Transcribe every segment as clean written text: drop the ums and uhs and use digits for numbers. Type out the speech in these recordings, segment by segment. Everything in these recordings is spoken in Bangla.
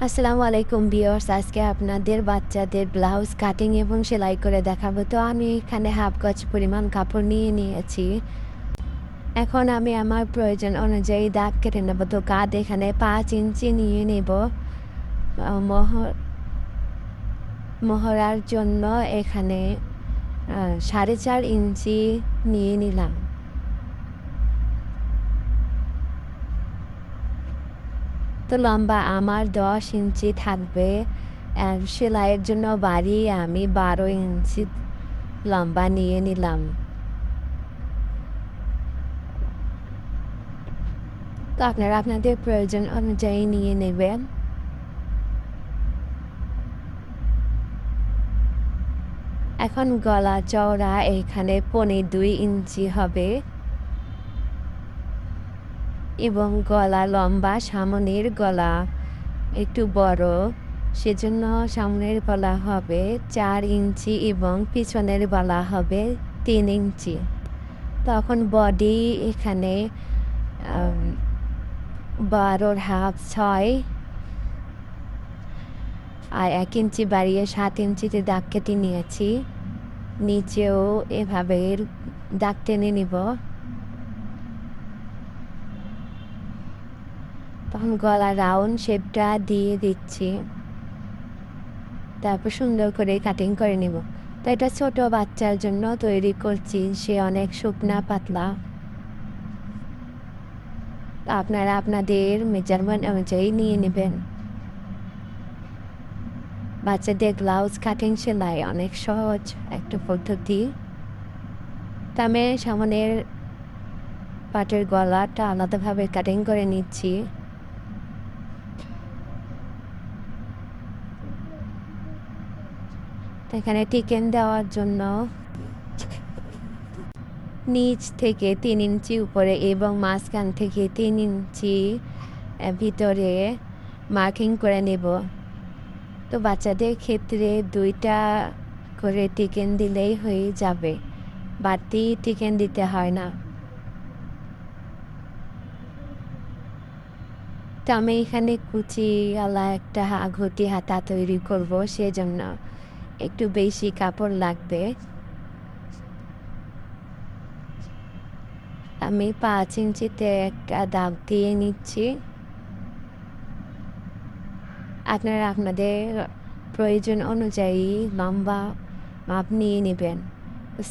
আসসালামু আলাইকুম ভিউয়ার্স, আজকে আপনাদের বাচ্চাদের ব্লাউজ কাটিং এবং সেলাই করে দেখাবো। তো আমি এখানে হাফ গজ পরিমাণ কাপড় নিয়ে নিয়েছি। এখন আমি আমার প্রয়োজন অনুযায়ী দাগ কেটে নেব। তো কাঁধ এখানে 5 ইঞ্চি নিয়ে নেব। মহড়ার জন্য এখানে 4.5 ইঞ্চি নিয়ে নিলাম। তো লম্বা আমার 10 ইঞ্চি থাকবে। আর সেলাইয়ের জন্য বাড়িয়ে আমি 12 ইঞ্চি লম্বা নিয়ে নিলাম। তো আপনারা আপনাদের প্রয়োজন অনুযায়ী নিয়ে নেবেন। এখন গলা চওড়া এখানে 2.25 ইঞ্চি হবে এবং গলা লম্বা, সামনের গলা একটু বড়, সেজন্য সামনের গলা হবে 4 ইঞ্চি এবং পিছনের গলা হবে 3 ইঞ্চি। তখন বডি এখানে 12 হাফ 6 আর 1 ইঞ্চি বাড়িয়ে 7 ইঞ্চিতে দাগ কেটে নিয়েছি। নিচেও এভাবে দাগ টেনে নিব। তখন গলা রাউন্ড শেপটা দিয়ে দিচ্ছি, তারপর সুন্দর করে কাটিং করে নিব। তো এটা ছোট বাচ্চার জন্য তৈরি করছি, সে অনেক শুকনা পাতলা। আপনারা আপনাদের মেজারমেন্ট অনুযায়ী নিয়ে নেবেন। বাচ্চাদের ব্লাউজ কাটিং সেলাই অনেক সহজ একটা পদ্ধতি। তা আমি সামনের পাটের গলাটা আলাদাভাবে কাটিং করে নিচ্ছি। এখানে টিকেন দেওয়ার জন্য নিচ থেকে 3 ইঞ্চি উপরে এবং মাঝখান থেকে 3 ইঞ্চি ভিতরে মার্কিং করে নেব। তো বাচ্চাদের ক্ষেত্রে 2টা করে টিকেন দিলেই হয়ে যাবে, বাড়তি টিকেন দিতে হয় না। তো আমি এখানে কুচিওয়ালা একটা ঘটি হাতা তৈরি করব, সেজন্য একটু বেশি কাপড় লাগবে। আমি 5 ইঞ্চিতে একটা দাগ দিয়ে নিচ্ছি। আপনারা আপনাদের প্রয়োজন অনুযায়ী লম্বা মাপ নিয়ে নেবেন।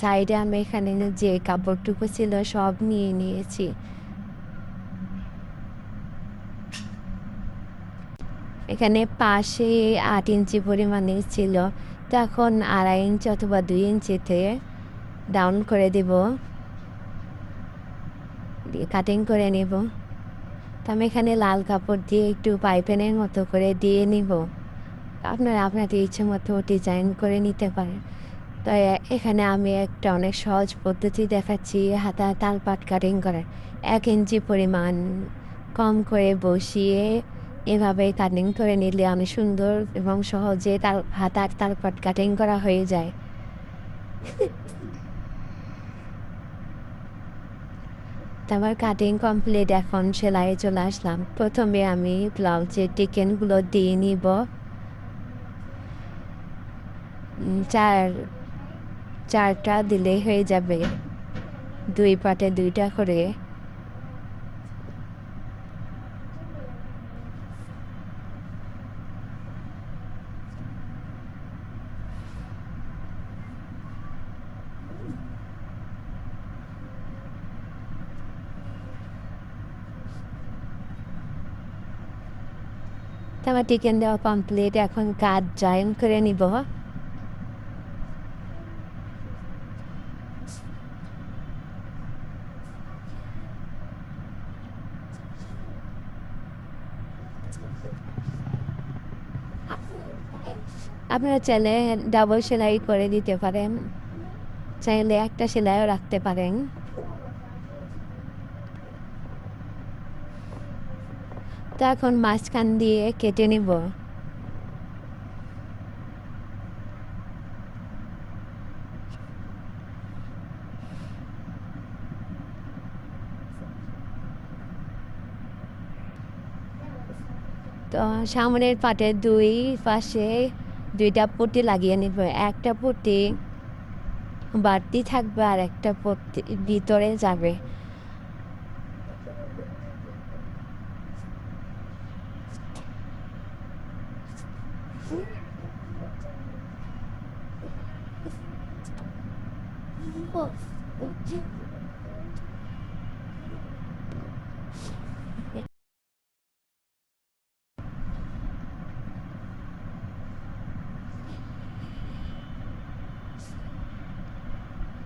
সাইডে আমি এখানে যে কাপড়টুকু ছিল সব নিয়ে নিয়েছি। এখানে পাশে 8 ইঞ্চি পরিমাণে ছিল, তখন 2.5 ইঞ্চি অথবা 2 ইঞ্চিতে ডাউন করে দেব, দিয়ে কাটিং করে নেব। তো আমি এখানে লাল কাপড় দিয়ে একটু পাইপিনের মতো করে দিয়ে নিব। আপনারা আপনাদের ইচ্ছে মতো ডিজাইন করে নিতে পারেন। তো এখানে আমি একটা অনেক সহজ পদ্ধতি দেখাচ্ছি হাতা তালপাট কাটিং করার। 1 ইঞ্চি পরিমাণ কম করে বসিয়ে এভাবে কাটিং করে নিলে অনেক সুন্দর এবং সহজে হাতার তালপাট কাটিং করা হয়ে যায়। আমার কাটিং কমপ্লিট, এখন সেলাইয়ে চলে আসলাম। প্রথমে আমি ব্লাউজের টিকেনগুলো দিয়ে নিব। 4টা দিলেই হয়ে যাবে, 2 পাটে 2টা করে। আমার টিকেন দেওয়া কমপ্লিট, এখন কাজ জয়েন করে নিব। আপনারা চাইলে ডাবল সেলাই করে দিতে পারেন, চাইলে একটা সেলাইও রাখতে পারেন। তো এখন মাঝখান দিয়ে কেটে নিব। তো তো সামনের পাটের দুই পাশে দুইটা পট্টি লাগিয়ে নিব। একটা পট্টি বাড়তি থাকবে আর একটা পট্টি ভিতরে যাবে।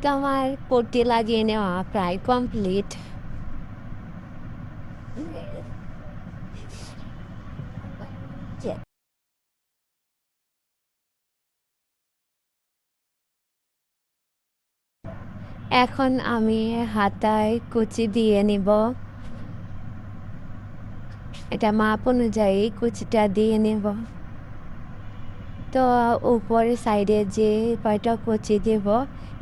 তো আমার পট্টি লাগিয়ে নেওয়া প্রায় কমপ্লিট। এখন আমি হাতায় কুচি দিয়ে নিব। এটা মাপ অনুযায়ী কুচিটা দিয়ে নেব। তো উপরের সাইডে যে কয়টা কুচি দেব,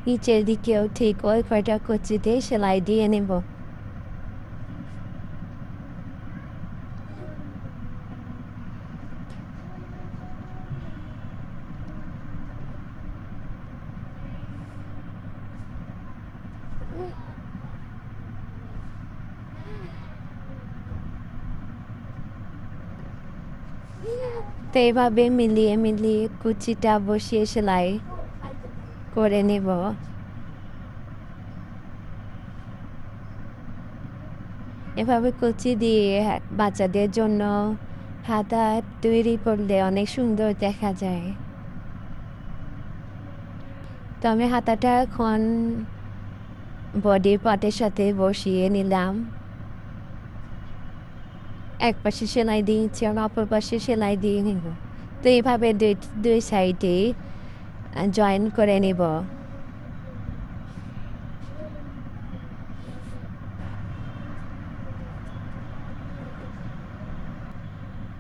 নিচের দিকেও ঠিক ওই কয়টা কুচিতে সেলাই দিয়ে নেব। তো এইভাবে মিলিয়ে মিলিয়ে কুচিটা বসিয়ে সেলাই করে নেব। এভাবে কুচি দিয়ে বাচ্চাদের জন্য হাতা তৈরি করলে অনেক সুন্দর দেখা যায়। তো আমি হাতাটা এখন বডির পার্টের সাথে বসিয়ে নিলাম। এক পাশে সেলাই দিয়েছি আর অপর পাশে সেলাই দিয়ে নিব। তো এইভাবে দুই সাইডে জয়েন করে নেব।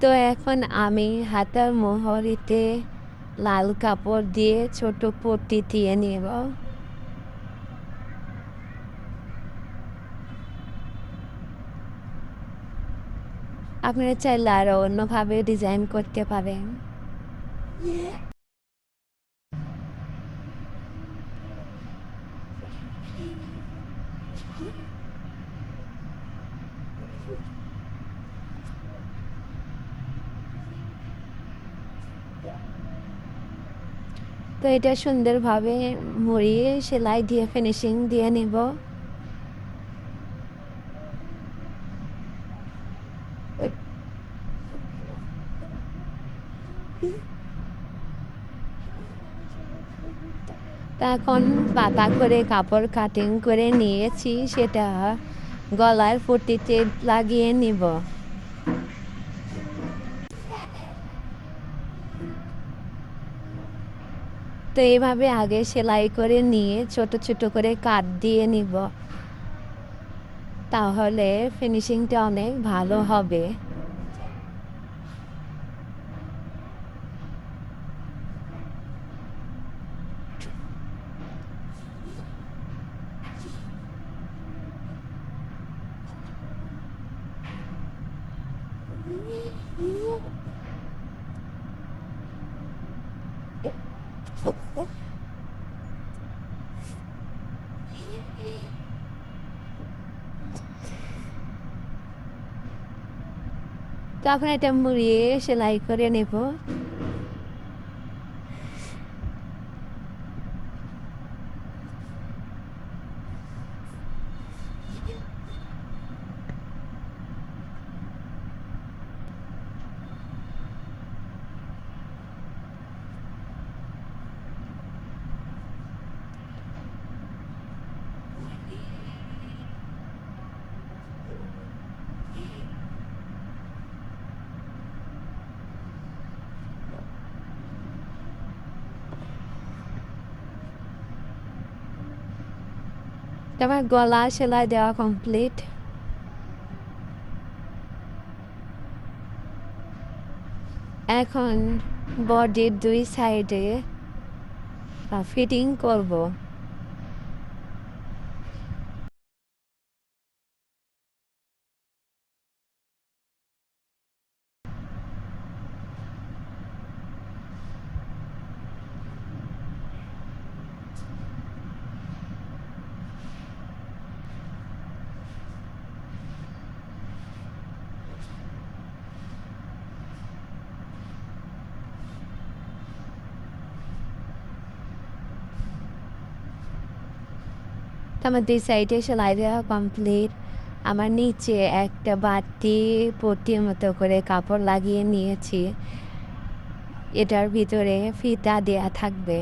তো এখন আমি হাতার মোহরিতে লাল কাপড় দিয়ে ছোট পট্টি দিয়ে নেব। আপনারা চাইলে আরও অন্যভাবে ডিজাইন করতে পারেন। তো এটা সুন্দরভাবে মুড়িয়ে সেলাই দিয়ে ফিনিশিং দিয়ে নেব। তা এখন পাতা করে কাপড় কাটিং করে নিয়েছি, সেটা গলার পট্টিতে লাগিয়ে নিব। তো এইভাবে আগে সেলাই করে নিয়ে ছোট ছোট করে কাট দিয়ে নিব, তাহলে ফিনিশিংটা অনেক ভালো হবে। তো এখন এটা মুড়িয়ে সেলাই করে নেব। তারপর গলা সেলাই দেওয়া কমপ্লিট। এখন বডির দুই সাইডে ফিটিং করব। আমার 2 সাইডে সেলাই দেওয়া কমপ্লিট। আমার নিচে একটা বাড়তি পট্টির মতো করে কাপড় লাগিয়ে নিয়েছি। এটার ভিতরে ফিতা দেয়া থাকবে।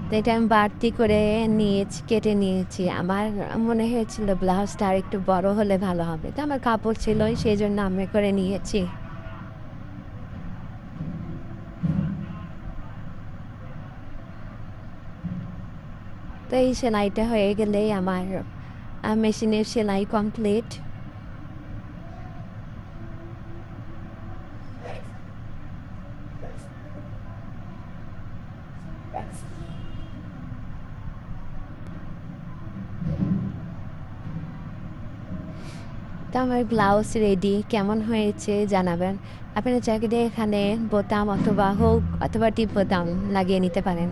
তো এটা আমি বাড়তি করে কেটে নিয়েছি। আমার মনে হয়েছিল ব্লাউজটা আরেকটু বড় হলে ভালো হবে। তো আমার কাপড় ছিলই, সেজন্য আমি করে নিয়েছি। তো এই সেলাইটা হয়ে গেলেই আমার মেশিনের সেলাই কমপ্লিট। তো আমার ব্লাউজ রেডি। কেমন হয়েছে জানাবেন। আপনারা চাইলে এখানে বোতাম অথবা হুক অথবা টিপ বোতাম লাগিয়ে নিতে পারেন।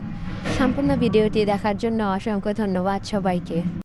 সম্পূর্ণ ভিডিওটি দেখার জন্য অসংখ্য ধন্যবাদ সবাইকে।